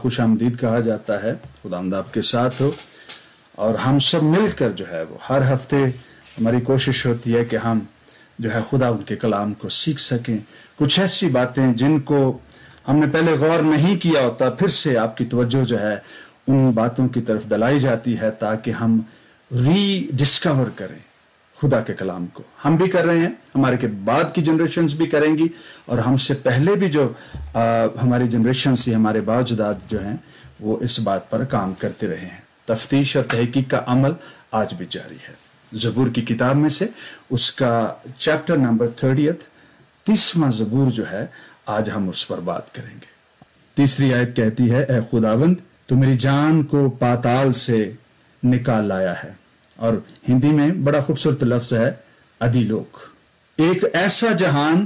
خوش آمدید کہا جاتا ہے. خداوند آپ کے ساتھ ہو اور ہم سب مل کر جو ہے وہ ہر ہفتے ہماری کوشش ہوتی ہے کہ ہم جو ہے خداوند کے کلام کو سیکھ سکیں. کچھ ایسی باتیں جن کو ہم نے پہلے غور نہیں کیا ہوتا، پھر سے آپ کی توجہ جو ہے ان باتوں کی طرف دلائی جاتی ہے تاکہ ہم ری ڈسکور کریں خدا کے کلام کو. ہم بھی کر رہے ہیں، ہمارے کے بعد کی جنریشنز بھی کریں گی، اور ہم سے پہلے بھی جو ہماری جنریشنز تھی، ہمارے باوجداد جو ہیں وہ اس بات پر کام کرتے رہے ہیں. تفتیش اور تحقیق کا عمل آج بھی جاری ہے. زبور کی کتاب میں سے اس کا چیپٹر نمبر 30واں زبور جو ہے، آج ہم اس پر بات کریں گے. تیسری آیت کہتی ہے، اے خداوند تو میری جان کو پاتال سے نکال لایا ہے. اور ہندی میں بڑا خوبصورت لفظ ہے ادیلوک. ایک ایسا جہان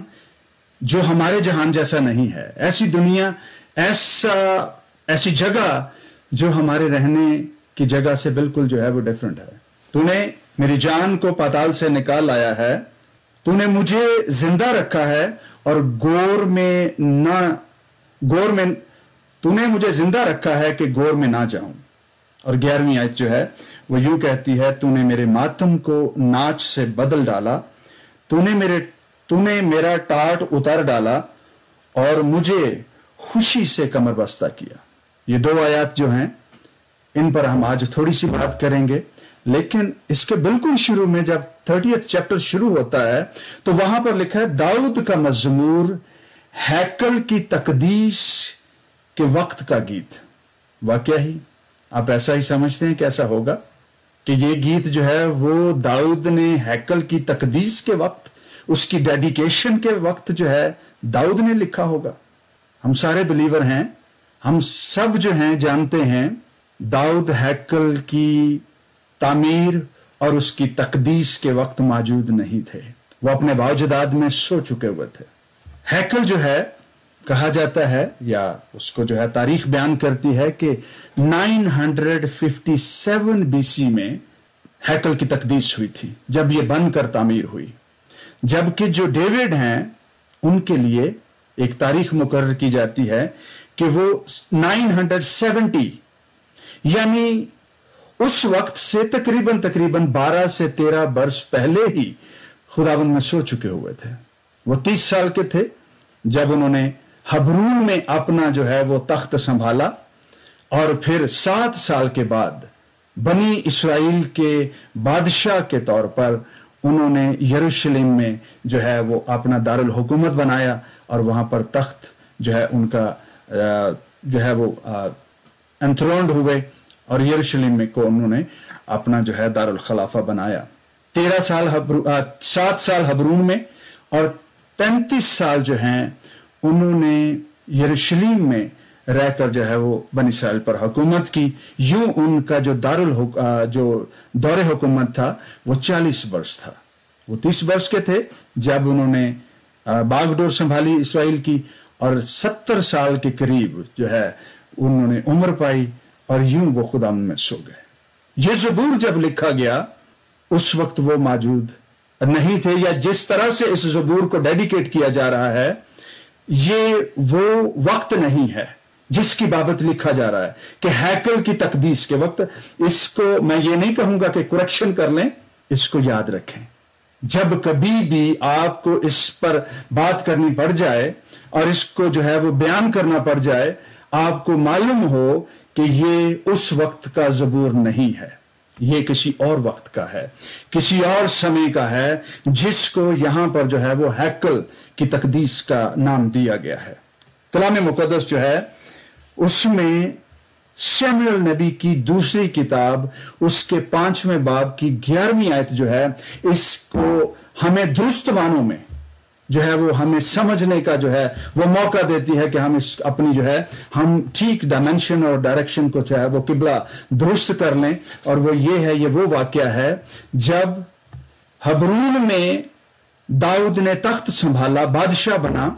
جو ہمارے جہان جیسا نہیں ہے، ایسی دنیا، ایسی جگہ جو ہمارے رہنے کی جگہ سے بالکل جو ہے وہ ڈیفرنٹ ہے. تو نے میری جان کو پاتال سے نکال لایا ہے، تو نے مجھے زندہ رکھا ہے اور گور میں تو نے مجھے زندہ رکھا ہے کہ گور میں نہ جاؤں. اور 11ویں آیت جو ہے وہ یوں کہتی ہے، تو نے میرے ماتم کو ناچ سے بدل ڈالا، تو نے میرا ٹاٹ اتار ڈالا اور مجھے خوشی سے کمر بستہ کیا. یہ 2 آیات جو ہیں ان پر ہم آج تھوڑی سی بات کریں گے، لیکن اس کے بالکل شروع میں جب 30 چیپٹر شروع ہوتا ہے تو وہاں پر لکھا ہے داؤد کا مزمور، ہیکل کی تقدیس کے وقت کا گیت. واقعہ ہی آپ ایسا ہی سمجھتے ہیں کہ ایسا ہوگا کہ یہ گیت جو ہے وہ داؤد نے ہیکل کی تقدیس کے وقت، اس کی ڈیڈیکیشن کے وقت جو ہے داؤد نے لکھا ہوگا. ہم سارے بلیور ہیں، ہم سب جو ہیں جانتے ہیں داؤد ہیکل کی تعمیر اور اس کی تقدیس کے وقت موجود نہیں تھے. وہ اپنے باوجداد میں سو چکے ہوئے تھے. ہیکل جو ہے کہا جاتا ہے، یا اس کو جو ہے تاریخ بیان کرتی ہے کہ 957 BC میں ہیکل کی تقدیس ہوئی تھی جب یہ بن کر تعمیر ہوئی. جبکہ جو ڈیوڈ ہیں ان کے لیے ایک تاریخ مقرر کی جاتی ہے کہ وہ 970 یعنی اس وقت سے تقریباً 12 سے 13 برس پہلے ہی خداوند میں سو چکے ہوئے تھے. وہ 30 سال کے تھے جب انہوں نے ہبرون میں اپنا جو ہے وہ تخت سنبھالا، اور پھر 7 سال کے بعد بنی اسرائیل کے بادشاہ کے طور پر انہوں نے یروشلم میں جو ہے وہ اپنا دارالحکومت بنایا، اور وہاں پر تخت جو ہے ان کا جو ہے وہ انتھرونڈ ہوئے، اور یروشلم میں کو انہوں نے اپنا جو ہے دارالخلافہ بنایا. 7 سال ہبرون میں اور 33 سال جو ہیں انہوں نے یروشلم میں رہ کر جو ہے وہ بنی اسرائیل پر حکومت کی. یوں ان کا جو دور حکومت تھا وہ 40 برس تھا. وہ 30 برس کے تھے جب انہوں نے باغ ڈور سنبھالی اسرائیل کی، اور 70 سال کے قریب جو ہے انہوں نے عمر پائی، اور یوں وہ خدا میں سو گئے. یہ زبور جب لکھا گیا اس وقت وہ موجود نہیں تھے، یا جس طرح سے اس زبور کو ڈیڈیکیٹ کیا جا رہا ہے یہ وہ وقت نہیں ہے جس کی بابت لکھا جا رہا ہے کہ ہیکل کی تقدیس کے وقت. اس کو میں یہ نہیں کہوں گا کہ کریکشن کر لیں، اس کو یاد رکھیں. جب کبھی بھی آپ کو اس پر بات کرنی پڑ جائے اور اس کو جو ہے وہ بیان کرنا پڑ جائے، آپ کو معلوم ہو کہ یہ اس وقت کا زبور نہیں ہے، یہ کسی اور وقت کا ہے، کسی اور سمے کا ہے، جس کو یہاں پر جو ہے وہ ہیکل کی تقدیس کا نام دیا گیا ہے. کلام مقدس جو ہے اس میں سیموئیل نبی کی دوسری کتاب اس کے 5ویں باب کی 11ویں آیت جو ہے اس کو ہمیں درست معنوں میں جو ہے وہ ہمیں سمجھنے کا جو ہے وہ موقع دیتی ہے کہ ہم اس اپنی جو ہے ہم ٹھیک ڈائمنشن اور ڈائریکشن کو جو ہے وہ قبلہ درست کر لیں. اور وہ یہ ہے، یہ وہ واقعہ ہے جب ہبرون میں داؤد نے تخت سنبھالا، بادشاہ بنا،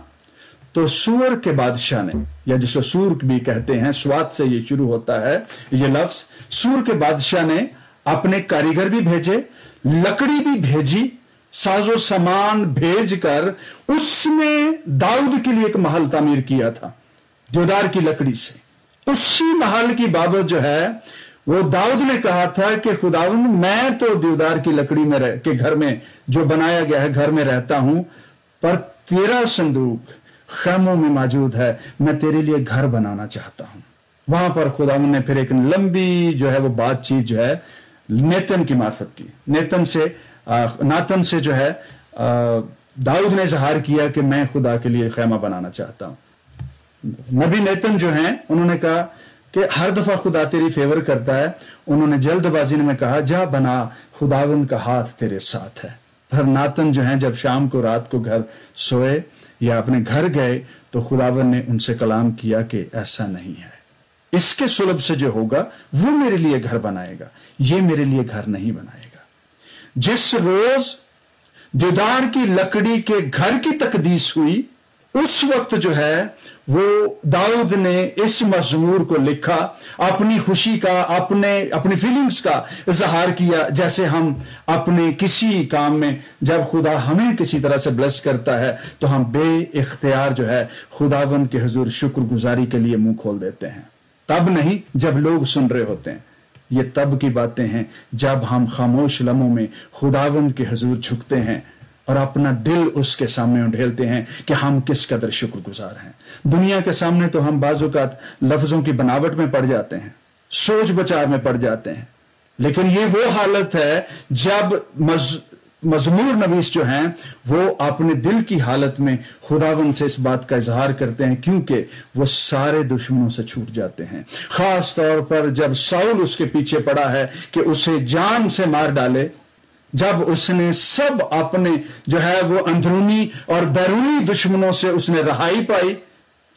تو سور کے بادشاہ نے، یا جسے سور بھی کہتے ہیں، سوات سے یہ شروع ہوتا ہے یہ لفظ، سور کے بادشاہ نے اپنے کاریگر بھی بھیجے، لکڑی بھی بھیجی، ساز و سامان بھیج کر اس نے داؤد کے لیے ایک محل تعمیر کیا تھا دیودار کی لکڑی سے. उसी महल की बाबत जो है वो दाऊद ने कहा था कि खुदावंद मैं तो देवदार की लकड़ी में के घर में जो बनाया गया है घर में रहता हूं, पर तेरा संदूक खैमों में मौजूद है, मैं तेरे लिए घर बनाना चाहता हूं। वहां पर खुदावंद ने फिर एक लंबी जो है वो बातचीत जो है नेतन की मार्फत की। नातन से जो है दाऊद ने इजहार किया कि मैं खुदा के लिए खैमा बनाना चाहता हूं। नबी नेतन जो हैं उन्होंने कहा कि हर दफा खुदा तेरी फेवर करता है। उन्होंने जल्दबाजी में कहा जा बना, खुदावंद का हाथ तेरे साथ है। फिर नातन जो हैं जब शाम को रात को घर सोए या अपने घर गए तो खुदावंद ने उनसे कलाम किया कि ऐसा नहीं है, इसके सुलभ से जो होगा वो मेरे लिए घर बनाएगा, ये मेरे लिए घर नहीं बनाएगा। जिस रोज देवदार की लकड़ी के घर की तकदीस हुई उस वक्त जो है वो दाऊद ने इस मजमूर को लिखा, अपनी खुशी का, अपनी फीलिंग्स का इजहार किया। जैसे हम अपने किसी काम में जब खुदा हमें किसी तरह से ब्लेस करता है तो हम बे इख्तियार जो है खुदावंद के हुजूर शुक्रगुजारी के लिए मुंह खोल देते हैं। तब नहीं जब लोग सुन रहे होते हैं, ये तब की बातें हैं जब हम खामोश लम्हों में खुदावंद के हुजूर झुकते हैं और अपना दिल उसके सामने उंडेलते हैं कि हम किस कदर शुक्रगुजार हैं। दुनिया के सामने तो हम बाज़-औक़ात लफ्जों की बनावट में पड़ जाते हैं, सोच बचाव में पड़ जाते हैं, लेकिन ये वो हालत है जब मजमूर नवीस जो हैं वो अपने दिल की हालत में खुदावंद से इस बात का इजहार करते हैं, क्योंकि वो सारे दुश्मनों से छूट जाते हैं। खास तौर पर जब साउल उसके पीछे पड़ा है कि उसे जान से मार डाले, जब उसने सब अपने जो है वो अंदरूनी और बैरूनी दुश्मनों से उसने रहाई पाई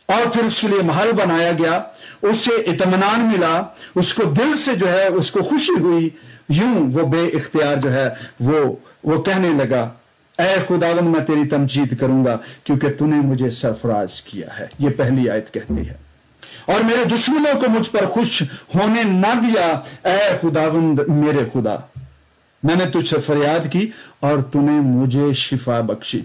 और फिर उसके लिए महल बनाया गया, उसे इत्मीनान मिला, उसको दिल से जो है उसको खुशी हुई, यूं वो बे इख्तियार जो है वो कहने लगा, ऐ खुदावंद मैं तेरी तमजीद करूंगा क्योंकि तूने मुझे सरफराज किया है। ये पहली आयत कहती है, और मेरे दुश्मनों को मुझ पर खुश होने ना दिया। ऐ खुदावंद मेरे खुदा, मैंने तुझसे फरियाद की और तूने मुझे शिफा बख्शी।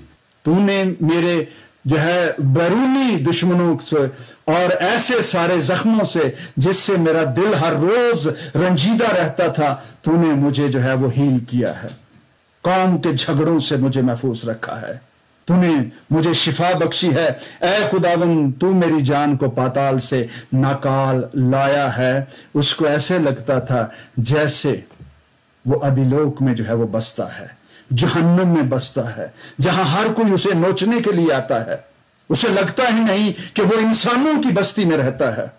तूने मेरे जो है बैरूनी दुश्मनों से और ऐसे सारे जख्मों से जिससे मेरा दिल हर रोज रंजीदा रहता था, तूने मुझे जो है वो हील किया है। कौम के झगड़ों से मुझे महफूज रखा है, तूने मुझे शिफा बख्शी है। ऐ खुदावंद तू मेरी जान को पाताल से नाकाल लाया है। उसको ऐसे लगता था जैसे वो अदिलोक में जो है वो बसता है, जहन्नुम में बसता है, जहां हर कोई उसे नोचने के लिए आता है। उसे लगता ही नहीं कि वो इंसानों की बस्ती में रहता है।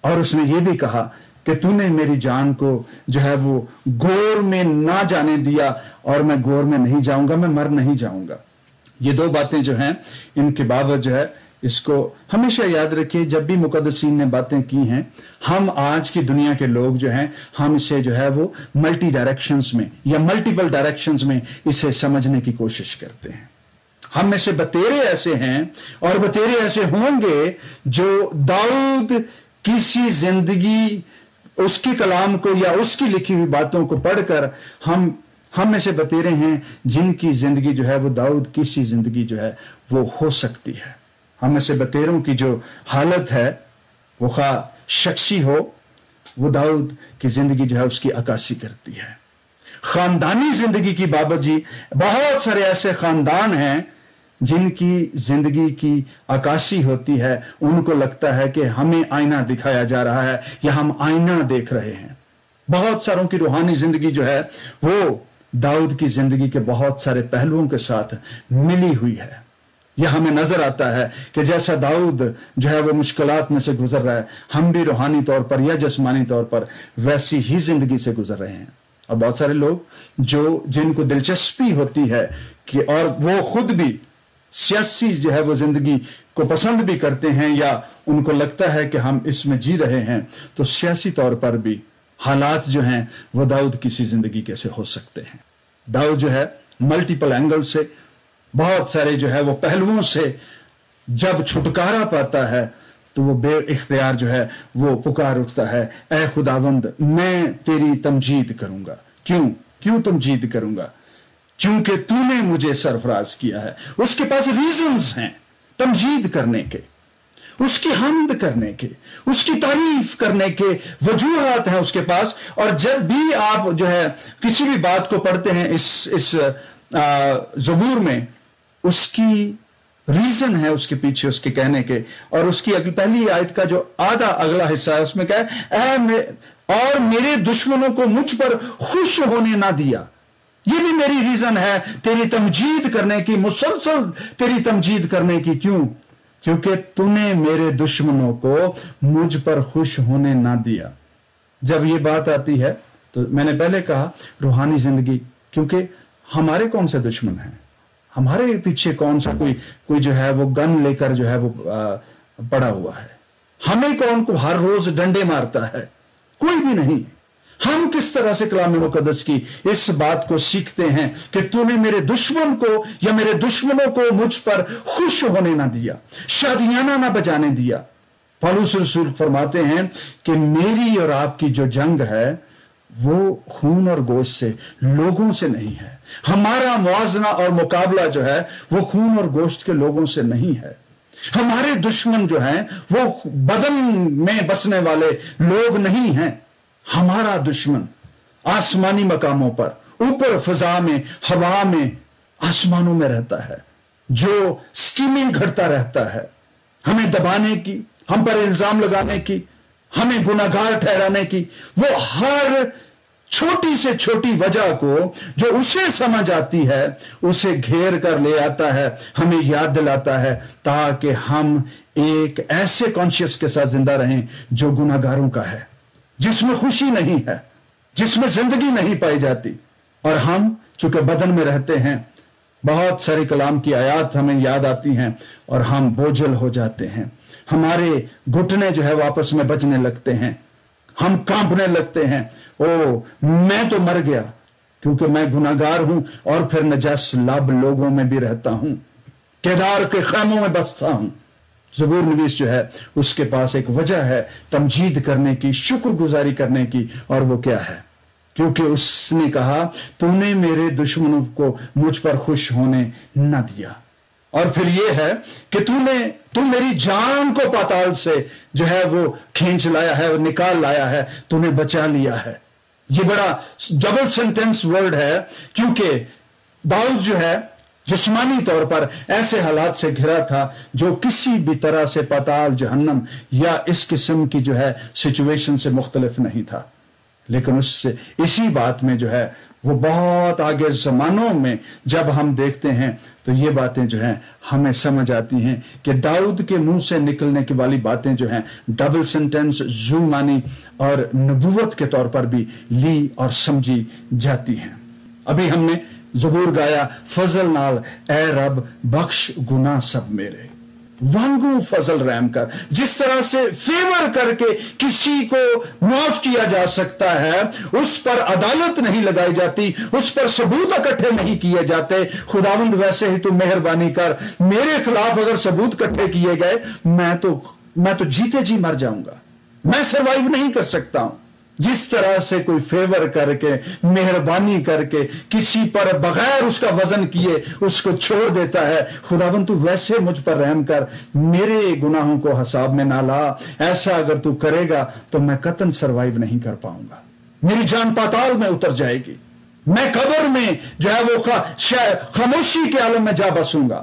और उसने ये भी कहा कि तूने मेरी जान को जो है वो गोर में ना जाने दिया, और मैं गोर में नहीं जाऊंगा, मैं मर नहीं जाऊंगा। ये दो बातें जो हैं इनके बाबत जो है इसको हमेशा याद रखिए। जब भी मुकद्दसीन ने बातें की हैं, हम आज की दुनिया के लोग जो हैं हम इसे जो है वो मल्टी डायरेक्शंस में या मल्टीपल डायरेक्शंस में इसे समझने की कोशिश करते हैं। हम में से बतेरे ऐसे हैं और बतेरे ऐसे होंगे जो दाऊद किसी जिंदगी उसकी कलाम को या उसकी लिखी हुई बातों को पढ़कर हम में से बतेरे हैं जिनकी जिंदगी जो है वो दाऊद किसी जिंदगी जो है वो हो सकती है। हम में से बतेरों की जो हालत है वो खा शख्सी हो, वो दाऊद की जिंदगी जो है उसकी अक्कासी करती है। खानदानी जिंदगी की बाबत जी बहुत सारे ऐसे खानदान हैं जिनकी जिंदगी की अक्कासी होती है। उनको लगता है कि हमें आईना दिखाया जा रहा है या हम आईना देख रहे हैं। बहुत सारों की रूहानी जिंदगी जो है वो दाऊद की जिंदगी के बहुत सारे पहलुओं के साथ मिली हुई है। यह हमें नजर आता है कि जैसा दाऊद जो है वो मुश्किलात में से गुजर रहा है, हम भी रूहानी तौर पर या जिस्मानी तौर पर वैसी ही जिंदगी से गुजर रहे हैं। और बहुत सारे लोग जिनको दिलचस्पी होती है कि और वो खुद भी सियासी जो है वो जिंदगी को पसंद भी करते हैं या उनको लगता है कि हम इसमें जी रहे हैं, तो सियासी तौर पर भी हालात जो हैं वो दाऊद किसी जिंदगी कैसे हो सकते हैं। दाऊद जो है मल्टीपल एंगल से, बहुत सारे जो है वो पहलुओं से जब छुटकारा पाता है तो वो बे इख्तियार जो है वो पुकार उठता है, ऐ खुदावंद मैं तेरी तमजीद करूंगा। क्यों तमजीद करूंगा? क्योंकि तूने मुझे सरफराज किया है। उसके पास रीजंस हैं तमजीद करने के। اس کی حمد کرنے کے, اس کی تعریف کرنے کے وجوہات ہیں اس کے پاس. اور جب بھی آپ جو ہے کسی بھی بات کو پڑھتے ہیں اس زبور میں, اس کی ریزن ہے اس کے پیچھے اس کے کہنے کے. اور اس کی پہلی آیت کا جو آدھا اگلا حصہ ہے اس میں کہا ہے اور میرے دشمنوں کو مجھ پر خوش ہونے نہ دیا. یہ بھی میری ریزن ہے تیری تمجید کرنے کی, مسلسل تیری تمجید کرنے کی. کیوں؟ کیونکہ تو نے میرے دشمنوں کو مجھ پر خوش ہونے نہ دیا. جب یہ بات آتی ہے تو میں نے پہلے کہا روحانی زندگی, کیونکہ ہمارے کون سے دشمن ہیں, ہمارے پیچھے کون سا کوئی جو ہے وہ گن لے کر جو ہے وہ پڑا ہوا ہے, ہمیں کون کو ہر روز ڈنڈے مارتا ہے, کوئی بھی نہیں. ہم کس طرح سے کلام مقدس کی اس بات کو سیکھتے ہیں کہ تو نے میرے دشمن کو یا میرے دشمنوں کو مجھ پر خوش ہونے نہ دیا, شادیانہ نہ بجانے دیا. پالوس رسول فرماتے ہیں کہ میری اور آپ کی جو جنگ ہے وہ خون اور گوشت سے, لوگوں سے نہیں ہے. ہمارا موازنہ اور مقابلہ جو ہے وہ خون اور گوشت کے لوگوں سے نہیں ہے. ہمارے دشمن جو ہیں وہ بدن میں بسنے والے لوگ نہیں ہیں. ہمارا دشمن آسمانی مقاموں پر, اوپر فضا میں, ہوا میں, آسمانوں میں رہتا ہے, جو سکیمنگ گھڑتا رہتا ہے ہمیں دبانے کی, ہم پر الزام لگانے کی, ہمیں گناہگار ٹھہرانے کی. وہ ہر چھوٹی سے چھوٹی وجہ کو جو اسے سمجھ آتی ہے اسے گھیر کر لے آتا ہے, ہمیں یاد دلاتا ہے, تاکہ ہم ایک ایسے کانشیس کے ساتھ زندہ رہیں جو گناہگاروں کا ہے, جس میں خوشی نہیں ہے, جس میں زندگی نہیں پائی جاتی. اور ہم چونکہ بدن میں رہتے ہیں, بہت سارے کلام کی آیات ہمیں یاد آتی ہیں اور ہم بوجھل ہو جاتے ہیں. ہمارے گھٹنے جو ہے واپس میں بجنے لگتے ہیں, ہم کانپنے لگتے ہیں. او میں تو مر گیا کیونکہ میں گناہگار ہوں اور پھر نجس لب لوگوں میں بھی رہتا ہوں, کیدار کے خیموں میں بستا ہوں. زبور نویس جو ہے اس کے پاس ایک وجہ ہے تمجید کرنے کی, شکر گزاری کرنے کی, اور وہ کیا ہے؟ کیونکہ اس نے کہا تو نے میرے دشمنوں کو مجھ پر خوش ہونے نہ دیا. اور پھر یہ ہے کہ تو میری جان کو پاتال سے جو ہے وہ کھینچ لایا ہے, نکال لایا ہے, تو نے بچا لیا ہے. یہ بڑا ڈبل سینٹینس ورڈ ہے, کیونکہ داؤد جو ہے جسمانی طور پر ایسے حالات سے گھرا تھا جو کسی بھی طرح سے پاتال, جہنم یا اس قسم کی جو ہے سچویشن سے مختلف نہیں تھا. لیکن اس سے اسی بات میں جو ہے وہ بہت آگے زمانوں میں جب ہم دیکھتے ہیں تو یہ باتیں جو ہیں ہمیں سمجھ آتی ہیں کہ داؤد کے منہ سے نکلنے کی والی باتیں جو ہیں ڈبل سینٹینس, زو مانی اور نبوت کے طور پر بھی لی اور سمجھی جاتی ہیں. ابھی ہم نے زبور گایا, فضل نال اے رب بخش گناہ سب میرے, وانگو فضل رحم کر. جس طرح سے فیور کر کے کسی کو معاف کیا جا سکتا ہے, اس پر عدالت نہیں لگائی جاتی, اس پر ثبوت اکٹھے نہیں کیے جاتے. خداوند ویسے ہی تو مہربانی کر, میرے خلاف اگر ثبوت اکٹھے کیے گئے میں تو جیتے جی مر جاؤں گا, میں سروائیو نہیں کر سکتا ہوں. جس طرح سے کوئی فیور کر کے, مہربانی کر کے کسی پر بغیر اس کا وزن کیے اس کو چھوڑ دیتا ہے, خداوند تو ویسے مجھ پر رحم کر, میرے گناہوں کو حساب میں نہ لا. ایسا اگر تو کرے گا تو میں قطعاً سروائیو نہیں کر پاؤں گا, میری جان پاتال میں اتر جائے گی, میں قبر میں جو ہے وہ خاموشی کے عالم میں جا بسوں گا.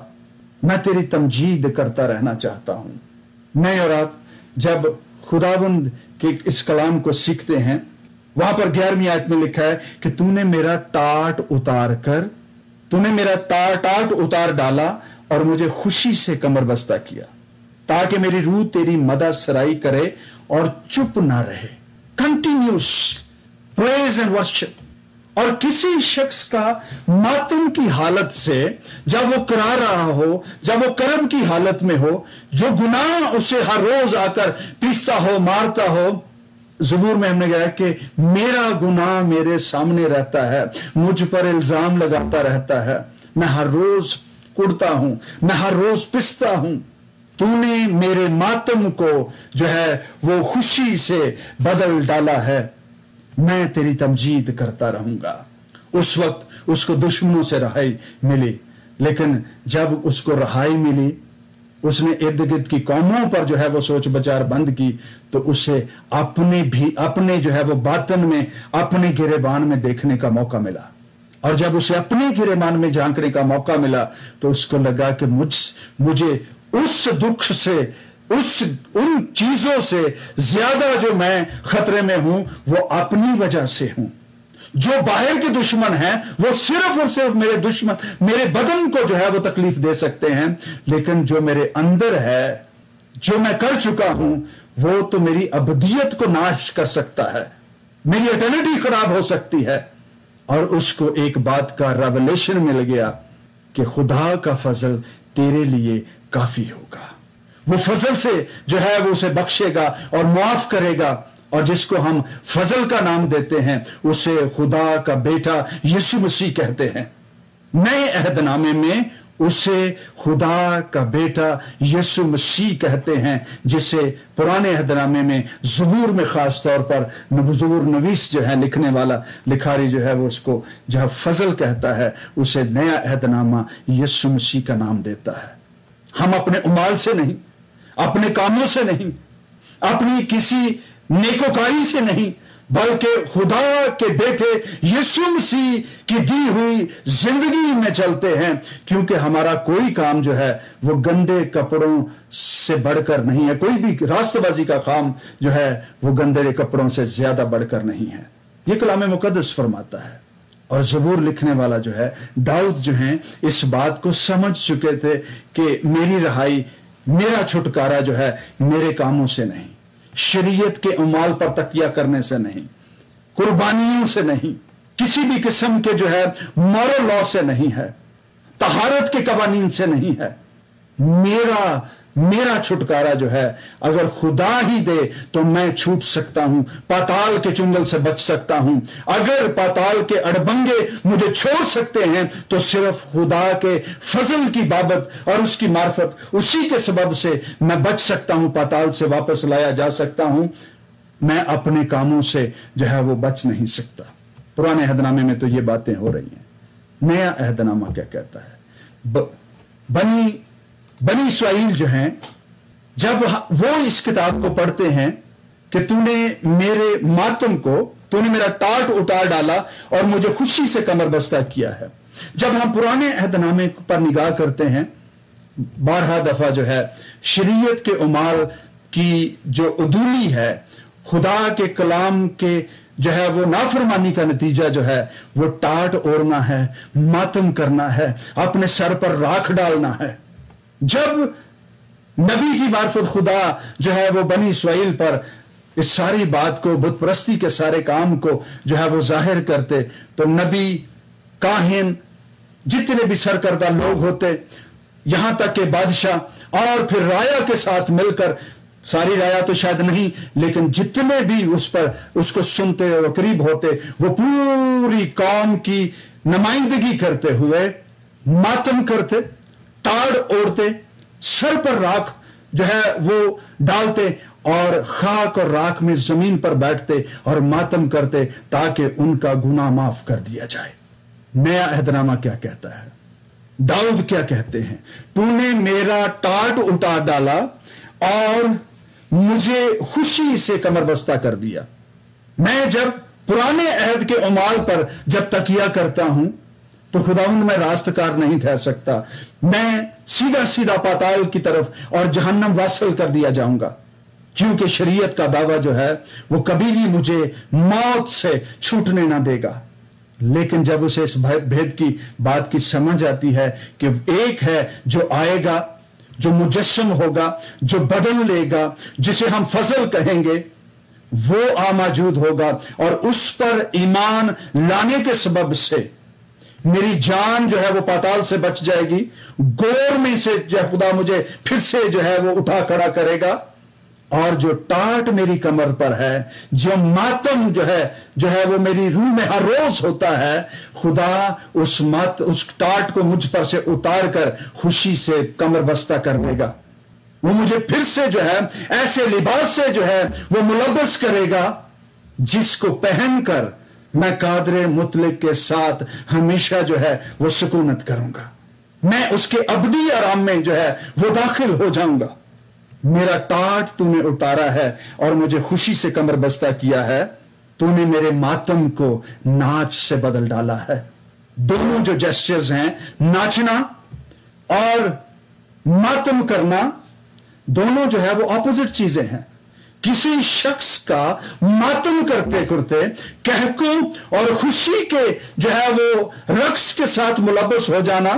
میں تیری تمجید کرتا رہنا چاہتا ہوں. میں اور آپ جب خداوند کہ اس کلام کو سیکھتے ہیں, وہاں پر 11ویں آیت میں لکھا ہے کہ تو نے میرا ٹاٹ اتار ڈالا اور مجھے خوشی سے کمر بستہ کیا, تاکہ میری روح تیری مدح سرائی کرے اور چپ نہ رہے. Continuous praise and worship. اور کسی شخص کا ماتم کی حالت سے جب وہ کرا رہا ہو, جب وہ کرم کی حالت میں ہو, جو گناہ اسے ہر روز آ کر پیستا ہو, مارتا ہو, زبور میں ہم نے کہا کہ میرا گناہ میرے سامنے رہتا ہے, مجھ پر الزام لگاتا رہتا ہے, میں ہر روز کڑتا ہوں, میں ہر روز پستا ہوں. تو نے میرے ماتم کو جو ہے وہ خوشی سے بدل ڈالا ہے, میں تیری تمجید کرتا رہوں گا. اس وقت اس کو دشمنوں سے رہائی ملی, لیکن جب اس کو رہائی ملی उसने इर्द गिर्द की कौमों पर जो है वो सोच विचार बंद की, तो उसे अपने जो है वो बातन में, अपने गिरेबान में देखने का मौका मिला। और जब उसे अपने गिरेबान में झांकने का मौका मिला तो उसको लगा कि मुझे उस दुख से, उन चीजों से ज्यादा जो मैं खतरे में हूं वो अपनी वजह से हूं। जो बाहर के दुश्मन हैं वो सिर्फ और सिर्फ मेरे दुश्मन मेरे बदन को जो है वो तकलीफ दे सकते हैं, लेकिन जो मेरे अंदर है, जो मैं कर चुका हूं, वो तो मेरी अबदियत को नाश कर सकता है, मेरी एटर्निटी खराब हो सकती है। और उसको एक बात का रेवलेशन मिल गया कि खुदा का फजल तेरे लिए काफी होगा। वो फजल से जो है वो उसे बख्शेगा और माफ करेगा, और जिसको हम फजल का नाम देते हैं उसे खुदा का बेटा यीशु मसीह कहते हैं। नए अहदनामे में उसे खुदा का बेटा यीशु मसीह कहते हैं, जिसे पुराने अहदनामे में ज़बूर में खास तौर पर ज़बूर नवीस जो है लिखने वाला लिखारी जो है वो उसको जहां फजल कहता है, उसे नया अहदनामा यीशु मसीह का नाम देता है। हम अपने उमाल से नहीं, अपने कामों से नहीं, अपनी किसी नेकोकारी से नहीं, बल्कि खुदा के बेटे यीशु मसीह की दी हुई जिंदगी में चलते हैं, क्योंकि हमारा कोई काम जो है वो गंदे कपड़ों से बढ़कर नहीं है। कोई भी रास्तबाजी का काम जो है वो गंदे कपड़ों से ज्यादा बढ़कर नहीं है। ये कलाम मुकद्दस फरमाता है। और ज़बूर लिखने वाला जो है दाऊद जो है इस बात को समझ चुके थे कि मेरी रहाई, मेरा छुटकारा जो है मेरे कामों से नहीं, शरीयत के उमाल पर तकिया करने से नहीं, कुर्बानियों से नहीं, किसी भी किस्म के जो है मॉरल लॉ से नहीं है, तहारत के कवानीन से नहीं है। मेरा छुटकारा जो है अगर खुदा ही दे तो मैं छूट सकता हूं, पाताल के चुंगल से बच सकता हूं। अगर पाताल के अड़बंगे मुझे छोड़ सकते हैं तो सिर्फ खुदा के फजल की बाबत और उसकी मार्फत, उसी के सबब से मैं बच सकता हूं, पाताल से वापस लाया जा सकता हूं। मैं अपने कामों से जो है वो बच नहीं सकता। पुराने अहदनामे में तो ये बातें हो रही हैं। नया अहदनामा क्या कहता है? बनी इस्राएल जो हैं, जब वो इस किताब को पढ़ते हैं कि तूने मेरे मातम को, तूने मेरा टाट उतार डाला और मुझे खुशी से कमर बस्ता किया है। जब हम पुराने अहदनामे पर निगाह करते हैं, 12 दफा जो है शरीयत के उमाल की जो उदूली है, खुदा के कलाम के जो है वो नाफरमानी का नतीजा जो है वो टाट ओढ़ना है, मातम करना है, अपने सर पर राख डालना है। जब नबी की मार्फत खुदा जो है वो बनी इस्राएल पर इस सारी बात को, बुत परस्ती के सारे काम को जो है वो जाहिर करते, तो नबी, काहिन, जितने भी सरकर्दा लोग होते, यहां तक के बादशाह और फिर राया के साथ मिलकर, सारी राया तो शायद नहीं, लेकिन जितने भी उसको सुनते और करीब होते, वो पूरी कौम की नुमाइंदगी करते हुए मातम करते, ताड़ ओढ़ते, सर पर राख जो है वो डालते और खाक और राख में जमीन पर बैठते और मातम करते ताकि उनका गुनाह माफ कर दिया जाए। नया अहदनामा क्या कहता है? दाऊद क्या कहते हैं? तूने मेरा टाट उतार डाला और मुझे खुशी से कमर बस्ता कर दिया। मैं जब पुराने अहद के उमाल पर जब तकिया करता हूं तो खुदावंद मैं रास्तकार नहीं ठहर सकता, मैं सीधा सीधा पाताल की तरफ और जहन्नम वासल कर दिया जाऊंगा, क्योंकि शरीयत का दावा जो है वो कभी भी मुझे मौत से छूटने ना देगा। लेकिन जब उसे इस भेद की बात की समझ आती है कि एक है जो आएगा, जो मुजस्सम होगा, जो बदल लेगा, जिसे हम फजल कहेंगे, वो आमौजूद होगा और उस पर ईमान लाने के सबब से मेरी जान जो है वो पाताल से बच जाएगी। गोर में से जो खुदा मुझे फिर से जो है वो उठा खड़ा करेगा, और जो टाट मेरी कमर पर है, जो मातम जो है वो मेरी रूह में हर रोज होता है, खुदा उस टाट को मुझ पर से उतार कर खुशी से कमर बस्ता कर देगा। वो मुझे फिर से जो है ऐसे लिबास से जो है वो मुलब्बस करेगा जिसको पहनकर मैं कादरे मुतलिक के साथ हमेशा जो है वो सुकूनत करूंगा। میں اس کے ابدی آرام میں جو ہے وہ داخل ہو جاؤں گا. میرا ٹاٹ تو نے اتارا ہے اور مجھے خوشی سے کمر بستہ کیا ہے. تو نے میرے ماتم کو ناچ سے بدل ڈالا ہے. دونوں جو جیسچرز ہیں، ناچنا اور ماتم کرنا، دونوں جو ہے وہ اپوزٹ چیزیں ہیں. کسی شخص کا ماتم کرتے کرتے کہکوں اور خوشی کے جو ہے وہ رقص کے ساتھ ملبس ہو جانا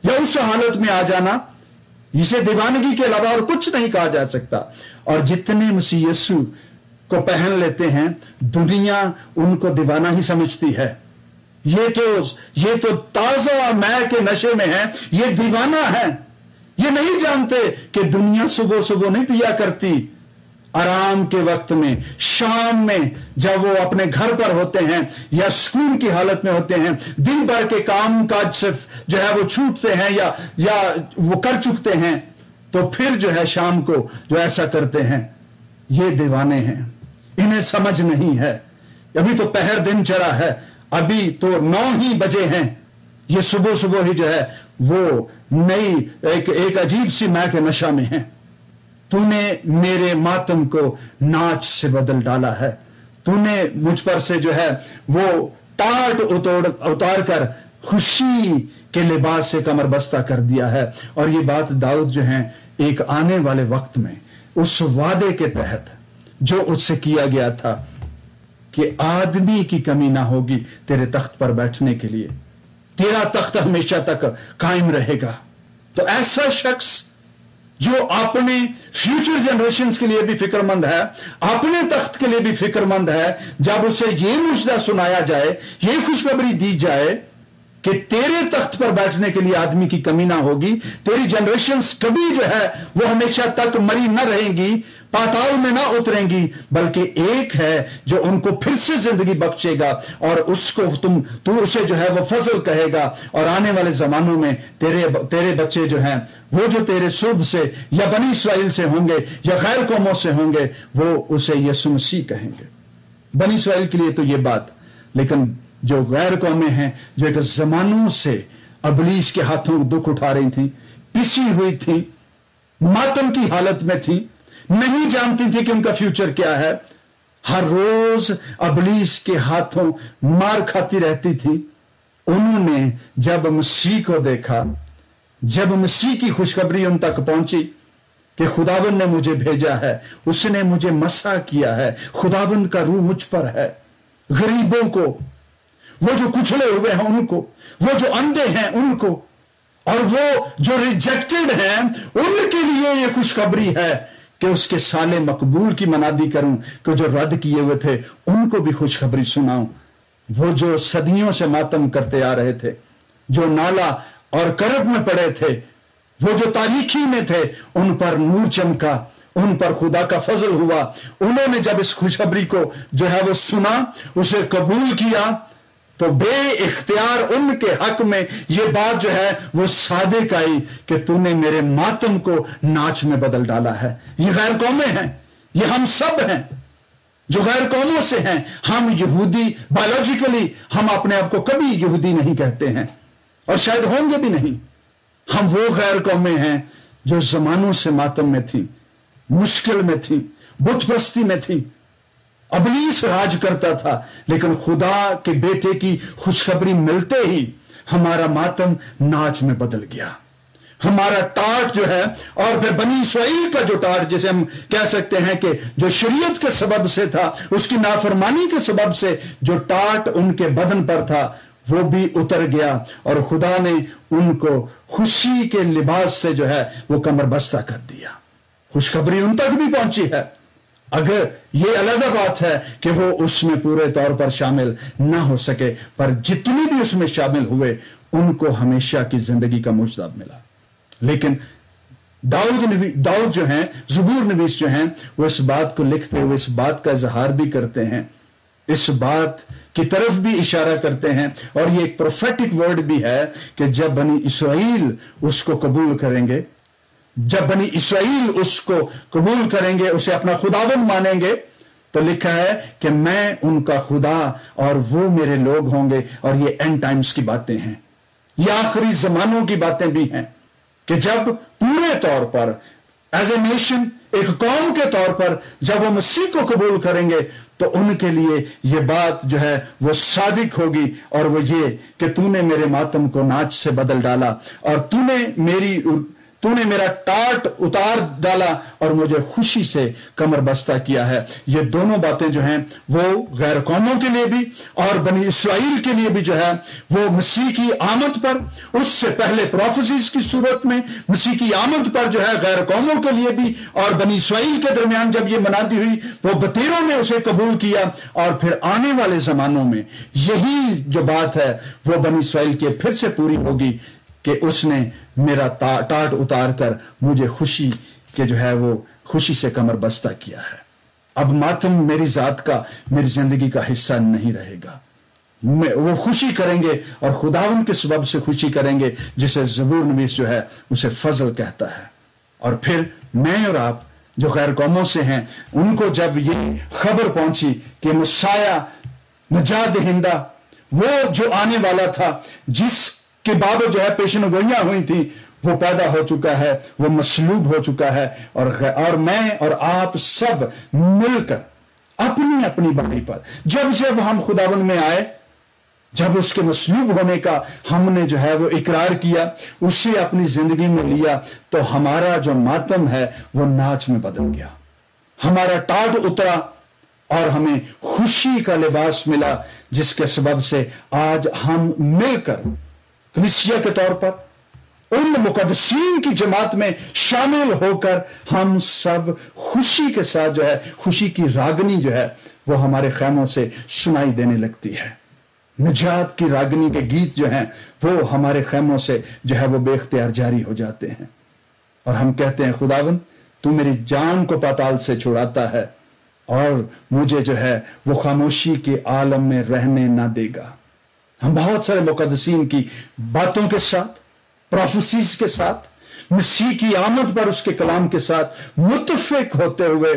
یا اس حالت میں آ جانا، اسے دیوانگی کے علاوہ اور کچھ نہیں کہا جا سکتا. اور جتنے مسیح یسوع کو پہن لیتے ہیں، دنیا ان کو دیوانہ ہی سمجھتی ہے. یہ تو تازہ مے کے نشے میں ہے، یہ دیوانہ ہے. یہ نہیں جانتے کہ دنیا صبح صبح نہیں پیا کرتی. آرام کے وقت میں، شام میں، جب وہ اپنے گھر پر ہوتے ہیں یا سکون کی حالت میں ہوتے ہیں، دن بھر کے کام کاج صرف جو ہے وہ چھوٹتے ہیں یا وہ کر چکتے ہیں، تو پھر جو ہے شام کو جو ایسا کرتے ہیں. یہ دیوانے ہیں، انہیں سمجھ نہیں ہے. ابھی تو پہر دن چڑھا ہے، ابھی تو 9 ہی بجے ہیں. یہ صبح صبح ہی جو ہے وہ نئی ایک عجیب سی مے کے نشہ میں ہیں. تو نے میرے ماتم کو ناچ سے بدل ڈالا ہے. تو نے مجھ پر سے جو ہے وہ ٹاٹ اتار کر خوشی کے لباس سے کمر بستہ کر دیا ہے. اور یہ بات داؤد جو ہیں ایک آنے والے وقت میں اس وعدے کے تحت جو اس سے کیا گیا تھا کہ آدمی کی کمی نہ ہوگی تیرے تخت پر بیٹھنے کے لیے، تیرا تخت ہمیشہ تک قائم رہے گا. تو ایسا شخص جو اپنے فیوچر جنریشنز کے لیے بھی فکر مند ہے، اپنے تخت کے لیے بھی فکر مند ہے، جب اسے یہ مژدہ سنایا جائے، یہ خوشخبری دی جائے کہ تیرے تخت پر بیٹھنے کے لیے آدمی کی کمی نہ ہوگی، تیری جنریشنز کبھی جو ہے وہ ہمیشہ تک مری نہ رہیں گی، پاتال میں نہ اتریں گی، بلکہ ایک ہے جو ان کو پھر سے زندگی بخشے گا اور اس کو تو اسے جو ہے وہ فضل کہے گا. اور آنے والے زمانوں میں تیرے بچے جو ہیں وہ جو تیرے صلب سے یا بنی اسرائیل سے ہوں گے یا غیر قوموں سے ہوں گے، وہ اسے یسوع مسیح کہیں گے. بنی اسرائیل کے لیے تو یہ بات، لیکن جو غیر قومیں ہیں جو ایک زمانوں سے ابلیس کے ہاتھوں دکھ اٹھا رہی تھیں، پسی ہوئی تھیں، ماتم کی حالت میں تھیں، نہیں جانتی تھی کہ ان کا فیوچر کیا ہے، ہر روز ابلیس کے ہاتھوں مار کھاتی رہتی تھی، انہوں نے جب مسیح کو دیکھا، جب مسیح کی خوشخبری ان تک پہنچی کہ خداوند نے مجھے بھیجا ہے، اس نے مجھے مسح کیا ہے، خداوند کا روح مجھ پر ہے، غریبوں کو، وہ جو کچلے ہوئے ہیں ان کو، وہ جو اندھے ہیں ان کو، اور وہ جو ریجیکٹڈ ہیں ان کے لیے یہ خوشخبری ہے کہ اس کے سالے مقبول کی منادی کروں، کہ جو رد کیے ہوئے تھے ان کو بھی خوشخبری سناؤں. وہ جو صدیوں سے ماتم کرتے آ رہے تھے، جو نالا اور کرب میں پڑے تھے، وہ جو تاریکی میں تھے، ان پر نور چمکا، ان پر خدا کا فضل ہوا. انہوں نے جب اس خوشخبری کو جو ہے وہ سنا، اسے قبول کیا، تو بے اختیار ان کے حق میں یہ بات جو ہے وہ صادق آئی کہ تو نے میرے ماتم کو ناچ میں بدل ڈالا ہے. یہ غیر قومیں ہیں، یہ ہم سب ہیں جو غیر قوموں سے ہیں. ہم یہودی بایولوجیکلی ہم اپنے آپ کو کبھی یہودی نہیں کہتے ہیں اور شاید ہوں گے بھی نہیں. ہم وہ غیر قومیں ہیں جو زمانوں سے ماتم میں تھیں، مشکل میں تھیں، بت پرستی میں تھیں. ابلیس راج کرتا تھا، لیکن خدا کے بیٹے کی خوشخبری ملتے ہی ہمارا ماتم ناچ میں بدل گیا. ہمارا ٹاٹ جو ہے، اور پھر بنی اسرائیل کا جو ٹاٹ جسے ہم کہہ سکتے ہیں کہ جو شریعت کے سبب سے تھا، اس کی نافرمانی کے سبب سے جو ٹاٹ ان کے بدن پر تھا، وہ بھی اتر گیا اور خدا نے ان کو خوشی کے لباس سے جو ہے وہ کمر بستہ کر دیا. خوشخبری ان تک بھی پہنچی ہے، اگر یہ علیحدہ بات ہے کہ وہ اس میں پورے طور پر شامل نہ ہو سکے، پر جتنے بھی اس میں شامل ہوئے ان کو ہمیشہ کی زندگی کا مجدہ ملا. لیکن داؤد جو ہیں، زبور نویس جو ہیں، وہ اس بات کو لکھتے ہوئے اس بات کا اظہار بھی کرتے ہیں، اس بات کی طرف بھی اشارہ کرتے ہیں، اور یہ ایک پروفیٹک ورڈ بھی ہے کہ جب بنی اسرائیل اس کو قبول کریں گے، جب بنی اسرائیل اس کو قبول کریں گے، اسے اپنا خداوند مانیں گے، تو لکھا ہے کہ میں ان کا خدا اور وہ میرے لوگ ہوں گے. اور یہ اینڈ ٹائمز کی باتیں ہیں. ये आखिरी जमानों की बातें भी हैं कि जब पूरे तौर पर एज ए नेशन, एक कौम के तौर पर जब वो मसीह को कबूल करेंगे तो उनके लिए ये बात जो है वो सादिक होगी, और वो ये कि तूने मेरे मातम को नाच से बदल डाला और तूने मेरा टाट उतार डाला और मुझे खुशी से कमर बस्ता किया है। ये दोनों बातें जो हैं वो गैर कौमों के लिए भी और बनी इस्राएल के लिए भी जो है वो मसीह की आमद पर, उससे पहले प्रोफेसीज की सूरत में मसीह की आमद पर जो है गैर कौमों के लिए भी और बनी इस्राएल के दरमियान जब ये मनादी हुई, वो बतीरों ने उसे कबूल किया, और फिर आने वाले जमानों में यही जो बात है वो बनी इस्राएल की फिर से पूरी होगी कि उसने मेरा टाट उतार कर मुझे खुशी के जो है वो खुशी से कमर बस्ता किया है। अब मातम मेरी जात का, मेरी जिंदगी का हिस्सा नहीं रहेगा। वो खुशी करेंगे और खुदावंद के सबब से खुशी करेंगे, जिसे ज़बूर नवीस जो है उसे फजल कहता है। और फिर मैं और आप जो गैर कौमों से हैं, उनको जब ये खबर पहुंची कि मुसाया नजात दहिंदा वो जो आने वाला था, जिस के बाबत जो है पेशन गोइयां हुई थी, वो पैदा हो चुका है, वो मसलूब हो चुका है, और मैं और आप सब मिलकर अपनी अपनी बारी पर जब जब हम खुदावंद में आए, जब उसके मसलूब होने का हमने जो है वो इकरार किया, उसे अपनी जिंदगी में लिया, तो हमारा जो मातम है वो नाच में बदल गया। हमारा टाट उतरा और हमें खुशी का लिबास मिला, जिसके सबब से आज हम मिलकर कलीसिया के तौर पर उन मुकद्दसीन की जमात में शामिल होकर हम सब खुशी के साथ जो है खुशी की रागनी जो है वो हमारे खैमों से सुनाई देने लगती है। निजात की रागनी के गीत जो हैं वो हमारे खैमों से जो है वो बेख्तियार जारी हो जाते हैं, और हम कहते हैं खुदावंद तू मेरी जान को पाताल से छुड़ाता है और मुझे जो है वो खामोशी के आलम में रहने ना देगा। हम बहुत सारे मुकद्दसीन की बातों के साथ, प्रोफेसीज के साथ, मसीह की आमद पर उसके कलाम के साथ मुत्तफिक होते हुए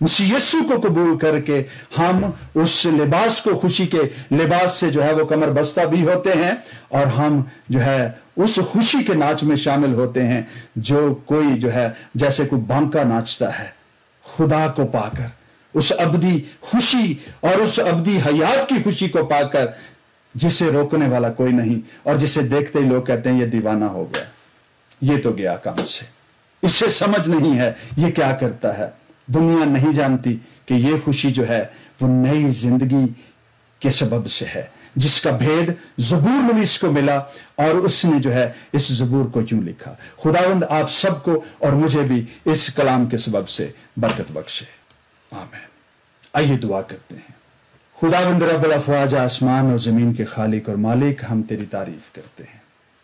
मसीह यीशु को कबूल करके हम उस लिबास को, खुशी के लिबास से जो है वो कमर बस्ता भी होते हैं, और हम जो है उस खुशी के नाच में शामिल होते हैं जो कोई जो है जैसे कोई बांका नाचता है खुदा को पाकर, उस अबदी खुशी और उस अबदी हयात की खुशी को पाकर, जिसे रोकने वाला कोई नहीं, और जिसे देखते ही लोग कहते हैं ये दीवाना हो गया, ये तो गया काम से, इसे समझ नहीं है ये क्या करता है। दुनिया नहीं जानती कि ये खुशी जो है वो नई जिंदगी के सबब से है, जिसका भेद ज़बूर नवीस को मिला, और उसने जो है इस ज़बूर को यूं लिखा। खुदावंद आप सबको और मुझे भी इस कलाम के सबब से बरकत बख्शे, आमीन। आइए दुआ करते हैं। खुदावंद रब्बुल अफ़वाज, आसमान और जमीन के खालिक और मालिक, हम तेरी तारीफ करते हैं।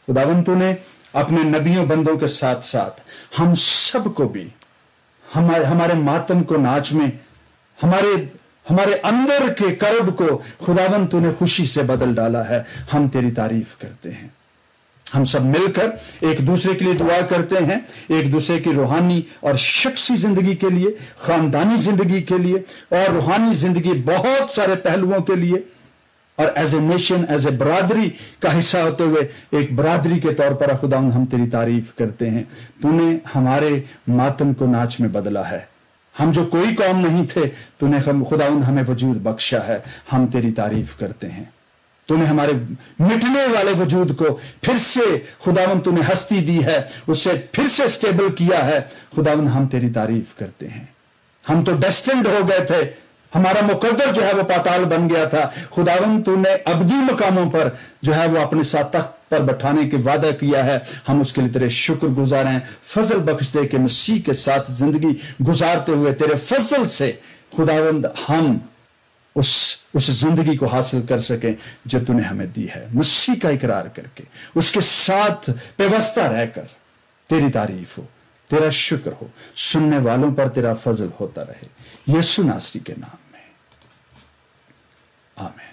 खुदावंद तूने अपने नबियों बंदों के साथ साथ हम सबको भी हमारे मातम को नाच में, हमारे अंदर के कर्ब को खुदावंद तूने खुशी से बदल डाला है। हम तेरी तारीफ करते हैं। हम सब मिलकर एक दूसरे के लिए दुआ करते हैं, एक दूसरे की रूहानी और शख्सी जिंदगी के लिए, खानदानी जिंदगी के लिए और रूहानी जिंदगी बहुत सारे पहलुओं के लिए, और as a nation, as a बरादरी का हिस्सा होते हुए एक बरादरी के तौर पर खुदावंद हम तेरी तारीफ करते हैं। तूने हमारे मातम को नाच में बदला है। हम जो कोई कौम नहीं थे, तूने खुदावंद हमें वजूद बख्शा है। हम तेरी तारीफ करते हैं। तूने हमारे मिटने वाले वजूद को फिर से खुदावंद तूने हस्ती दी है, उससे फिर से स्टेबल किया है। खुदावंद हम तेरी तारीफ करते हैं। हम तो डेस्टिन्ड हो गए थे, हमारा मुकद्दर जो है वो पाताल बन गया था। खुदावंद तूने अबदी मकामों पर जो है वो अपने साथ तख्त पर बैठाने के वादा किया है। हम उसके लिए तेरे शुक्रगुजार हैं। फजल बख्श दे के मसीह के साथ जिंदगी गुजारते हुए तेरे फजल से खुदावंद हम उस जिंदगी को हासिल कर सकें जो तूने हमें दी है। मसीह का इकरार करके उसके साथ पेवस्ता रहकर तेरी तारीफ हो, तेरा शुक्र हो, सुनने वालों पर तेरा फजल होता रहे। यीशु नासरी के नाम में, आमीन।